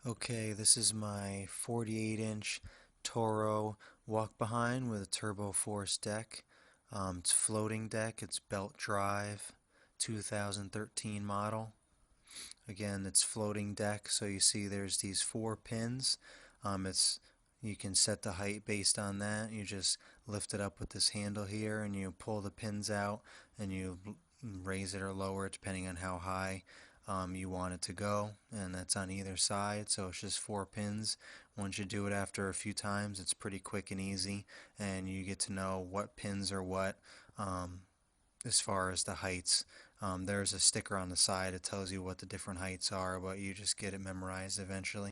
Okay, this is my 48-inch Toro walk behind with a turbo force deck. It's floating deck, it's belt drive, 2013 model. Again, it's floating deck, so you see there's these four pins. It's You can set the height based on that. You just lift it up with this handle here and you pull the pins out and you raise it or lower it depending on how high you want it to go, and that's on either side. So it's just four pins. Once you do it after a few times, it's pretty quick and easy, and you get to know what pins are what. As far as the heights, there's a sticker on the side that tells you what the different heights are, but you just get it memorized eventually.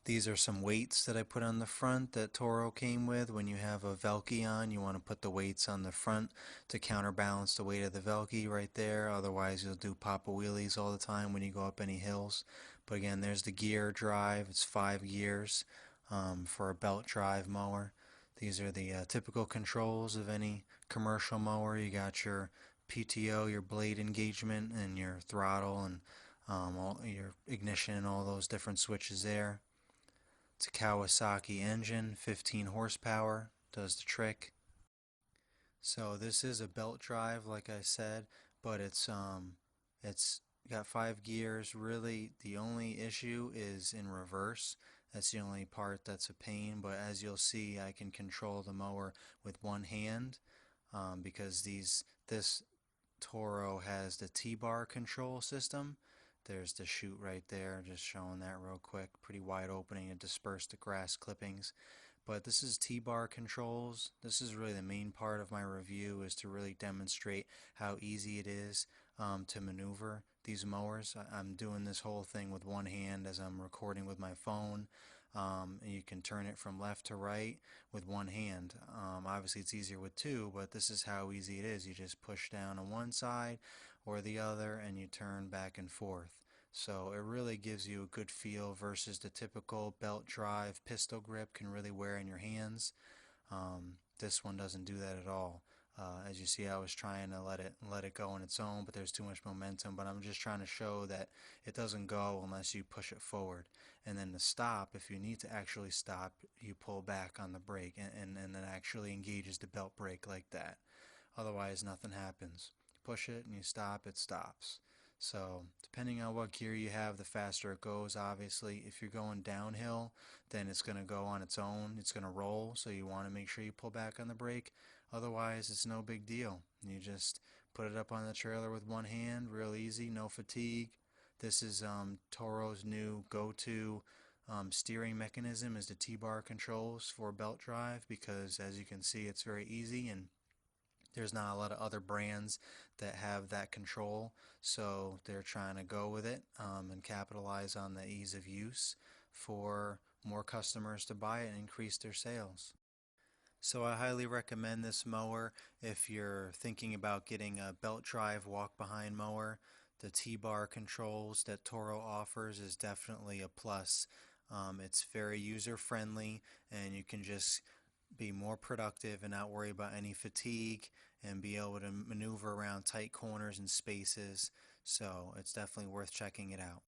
These are some weights that I put on the front that Toro came with. When you have a Velky on, you want to put the weights on the front to counterbalance the weight of the Velky right there. Otherwise, you'll do papa wheelies all the time when you go up any hills. But again, there's the gear drive. It's 5 gears for a belt drive mower. These are the typical controls of any commercial mower. You got your PTO, your blade engagement, and your throttle, and all your ignition, and all those different switches there. It's a Kawasaki engine, 15 horsepower, does the trick. So this is a belt drive, like I said, but it's got 5 gears. Really, the only issue is in reverse. That's the only part that's a pain. But as you'll see, I can control the mower with one hand because this Toro has the T-bar control system. There's the chute right there, just showing that real quick. Pretty wide opening to disperse the grass clippings. But this is T-bar controls. This is really the main part of my review, is to really demonstrate how easy it is to maneuver these mowers. I'm doing this whole thing with one hand as I'm recording with my phone. And you can turn it from left to right with one hand. Obviously it's easier with two, but this is how easy it is. You just push down on one side or the other and you turn back and forth. So it really gives you a good feel versus the typical belt drive pistol grip can really wear in your hands. This one doesn't do that at all. As you see, I was trying to let it go on its own, but there's too much momentum. But I'm just trying to show that it doesn't go unless you push it forward. And then to stop, if you need to actually stop, you pull back on the brake, and then actually engages the belt brake like that. Otherwise, nothing happens. You push it and you stop, it stops. So depending on what gear you have, the faster it goes. Obviously, if you're going downhill, then it's going to go on its own. It's going to roll, so you want to make sure you pull back on the brake. Otherwise, it's no big deal. You just put it up on the trailer with one hand, real easy, no fatigue. This is Toro's new go-to steering mechanism, is the T-bar controls for belt drive, because as you can see, it's very easy, and there's not a lot of other brands that have that control, so they're trying to go with it and capitalize on the ease of use for more customers to buy it and increase their sales. So I highly recommend this mower if you're thinking about getting a belt drive walk behind mower. The T-bar controls that Toro offers is definitely a plus. It's very user friendly, and you can just be more productive and not worry about any fatigue and be able to maneuver around tight corners and spaces. So it's definitely worth checking it out.